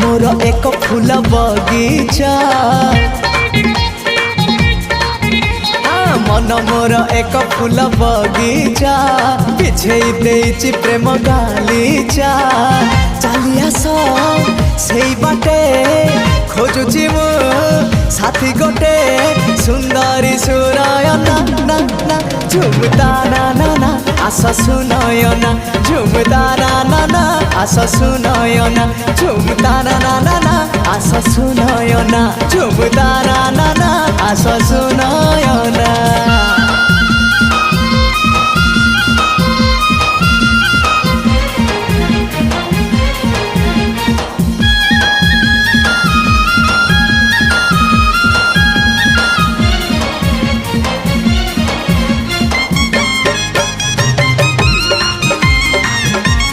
मोर एक फूल बगीचा मन मोर एक फूल बगीचा बिछे देइछि प्रेम गालीचा चली आस से बाटे खोजुछि मु साथी गोटे सुंदरी सुरायना ना ना झुमता ना ना ना आस सुनयना झुमता ना ना ना आस सुनयना झुमता ना ना ना ना आस सुनयना झुमता ना ना ना आस सुनयना।